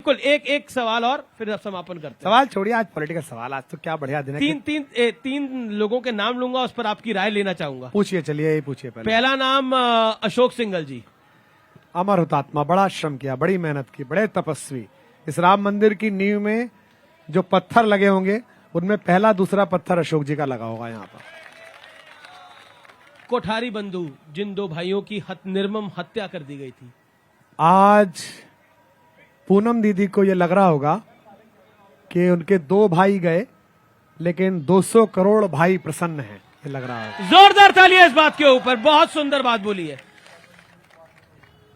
बिल्कुल एक सवाल और फिर अब समापन करते हैं। सवाल छोड़िए, आज पॉलिटिकल सवाल, आज तो क्या बढ़िया दिन है। तीन लोगों के नाम लूंगा, उस पर आपकी राय लेना चाहूंगा। पूछिए, चलिए यही पूछिए। पहला नाम अशोक सिंघल जी। अमर हुतात्मा, बड़ा श्रम किया, बड़ी मेहनत की, बड़े तपस्वी। इस राम मंदिर की नींव में जो पत्थर लगे होंगे उनमें पहला दूसरा पत्थर अशोक जी का लगा होगा यहाँ पर। कोठारी बंधु, जिन दो भाइयों की निर्मम हत्या कर दी गई थी। आज पूनम दीदी को ये लग रहा होगा कि उनके 2 भाई गए लेकिन 200 करोड़ भाई प्रसन्न हैं, ये लग रहा है। जोरदार तालियां इस बात के ऊपर, बहुत सुंदर बात बोली है।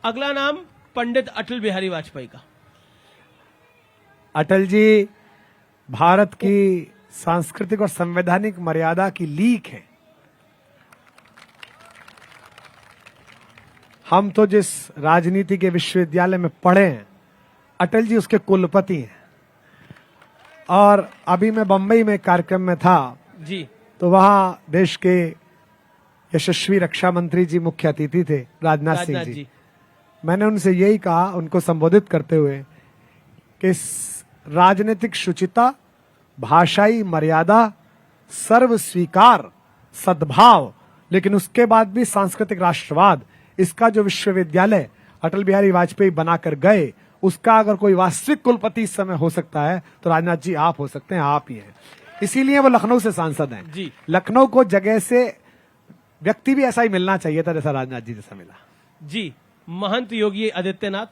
अगला नाम पंडित अटल बिहारी वाजपेयी का। अटल जी भारत की सांस्कृतिक और संवैधानिक मर्यादा की लीक है। हम तो जिस राजनीति के विश्वविद्यालय में पढ़े हैं, अटल जी उसके कुलपति हैं। और अभी मैं बंबई में कार्यक्रम में था जी, तो वहां देश के यशस्वी रक्षा मंत्री जी मुख्य अतिथि थे, राजनाथ सिंह जी। मैंने उनसे यही कहा, उनको संबोधित करते हुए, कि राजनीतिक शुचिता, भाषाई मर्यादा, सर्व स्वीकार, सद्भाव, लेकिन उसके बाद भी सांस्कृतिक राष्ट्रवाद, इसका जो विश्वविद्यालय अटल बिहारी वाजपेयी बनाकर गए, उसका अगर कोई वास्तविक कुलपति इस समय हो सकता है तो राजनाथ जी आप हो सकते हैं, आप ही हैं। इसीलिए वो लखनऊ से सांसद हैं जी। लखनऊ को जगह से व्यक्ति भी ऐसा ही मिलना चाहिए था जैसा राजनाथ जी जैसा मिला जी। महंत योगी आदित्यनाथ,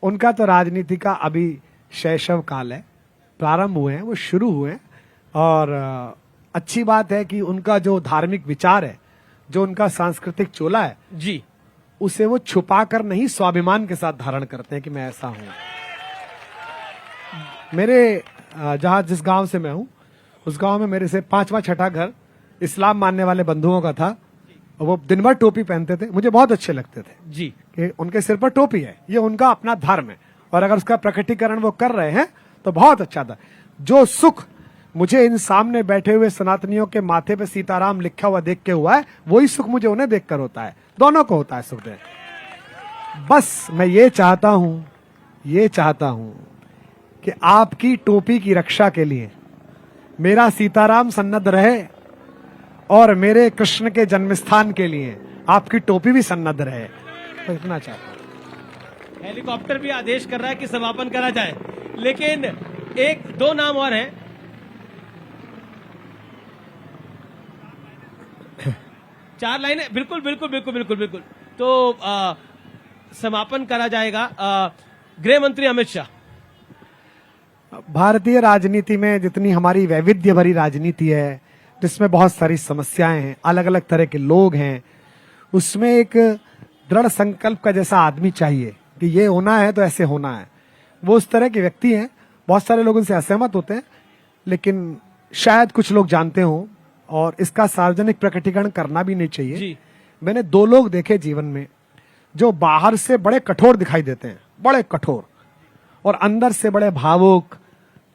उनका तो राजनीति का अभी शैशव काल है, प्रारंभ हुए हैं, वो शुरू हुए हैं। और अच्छी बात है कि उनका जो धार्मिक विचार है, जो उनका सांस्कृतिक चोला है जी, उसे वो छुपा कर नहीं, स्वाभिमान के साथ धारण करते हैं कि मैं ऐसा हूं। मेरे जिस गांव से मैं हूं, उस गांव में मेरे से 5वां 6ठा घर इस्लाम मानने वाले बंधुओं का था। वो दिन भर टोपी पहनते थे, मुझे बहुत अच्छे लगते थे जी, कि उनके सिर पर टोपी है, ये उनका अपना धर्म है, और अगर उसका प्रकटीकरण वो कर रहे हैं तो बहुत अच्छा था। जो सुख मुझे इन सामने बैठे हुए सनातनियों के माथे पे सीताराम लिखा हुआ देख के हुआ है, वही सुख मुझे उन्हें देखकर होता है। दोनों को होता है सुख दे। बस मैं ये चाहता हूं कि आपकी टोपी की रक्षा के लिए मेरा सीताराम सन्नद्ध रहे और मेरे कृष्ण के जन्मस्थान के लिए आपकी टोपी भी सन्नद्ध रहे, तो इतना चाहता हूं। हेलीकॉप्टर भी आदेश कर रहा है कि समापन करा जाए, लेकिन 1-2 नाम और हैं। चार लाइनें, बिल्कुल बिल्कुल बिल्कुल बिल्कुल बिल्कुल। तो समापन करा जाएगा। गृह मंत्री अमित शाह। भारतीय राजनीति में जितनी हमारी वैविध्य भरी राजनीति है, जिसमें बहुत सारी समस्याएं हैं, अलग अलग तरह के लोग हैं, उसमें एक दृढ़ संकल्प का जैसा आदमी चाहिए कि ये होना है तो ऐसे होना है। वो उस तरह के व्यक्ति हैं। बहुत सारे लोग उनसे असहमत होते हैं, लेकिन शायद कुछ लोग जानते हों, और इसका सार्वजनिक प्रकटीकरण करना भी नहीं चाहिए जी। मैंने 2 लोग देखे जीवन में जो बाहर से बड़े कठोर दिखाई देते हैं, बड़े कठोर, और अंदर से बड़े भावुक,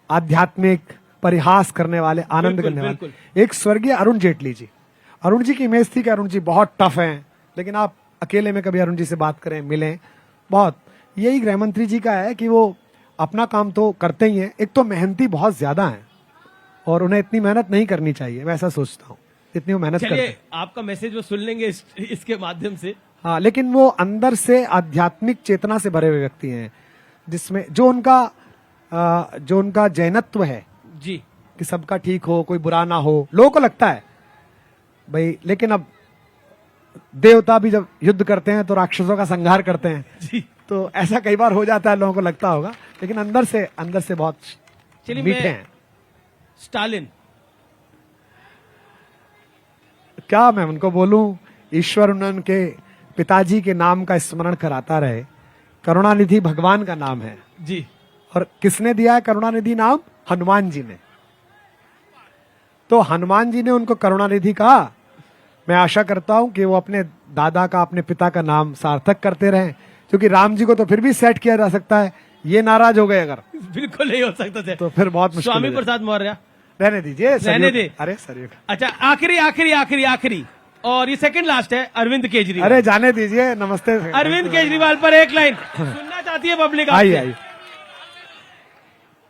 आध्यात्मिक, परिहास करने वाले, आनंद करने वाले। एक स्वर्गीय अरुण जेटली जी। अरुण जी की इमेज थी कि अरुण जी बहुत टफ हैं, लेकिन आप अकेले में कभी अरुण जी से बात करें, मिलें, बहुत। यही गृह मंत्री जी का है कि वो अपना काम तो करते ही हैं, एक तो मेहनती बहुत ज्यादा है और उन्हें इतनी मेहनत नहीं करनी चाहिए, मैं ऐसा सोचता हूँ, इतनी वो मेहनत करते हैं। आपका मैसेज वो सुन लेंगे इसके माध्यम से। हाँ, लेकिन वो अंदर से आध्यात्मिक चेतना से भरे हुए व्यक्ति हैं, जिसमें जो उनका जैनत्व है जी, कि सबका ठीक हो, कोई बुरा ना हो। लोगों को लगता है भाई, लेकिन अब देवता भी जब युद्ध करते हैं तो राक्षसों का संहार करते हैं जी, तो ऐसा कई बार हो जाता है, लोगों को लगता होगा, लेकिन अंदर से बहुत मीठे हैं। स्टालिन, क्या मैं उनको बोलूं, ईश्वर उनके पिताजी के नाम का स्मरण कराता रहे। करुणानिधि भगवान का नाम है जी, और किसने दिया है करुणानिधि नाम? हनुमान जी ने। तो हनुमान जी ने उनको करुणानिधि कहा। मैं आशा करता हूं कि वो अपने दादा का, अपने पिता का नाम सार्थक करते रहें, क्योंकि राम जी को तो फिर भी सेट किया जा सकता है, ये नाराज हो गए अगर, बिल्कुल नहीं हो सकता थे तो फिर बहुत मुश्किल। स्वामी प्रसाद मौर्य, रहने दीजिए, रहने दे। अरे सर, अच्छा, आखिरी और ये सेकंड लास्ट है, अरविंद केजरीवाल। अरे जाने दीजिए, नमस्ते। अरविंद केजरीवाल पर एक लाइन सुनना चाहती है पब्लिक। आइए।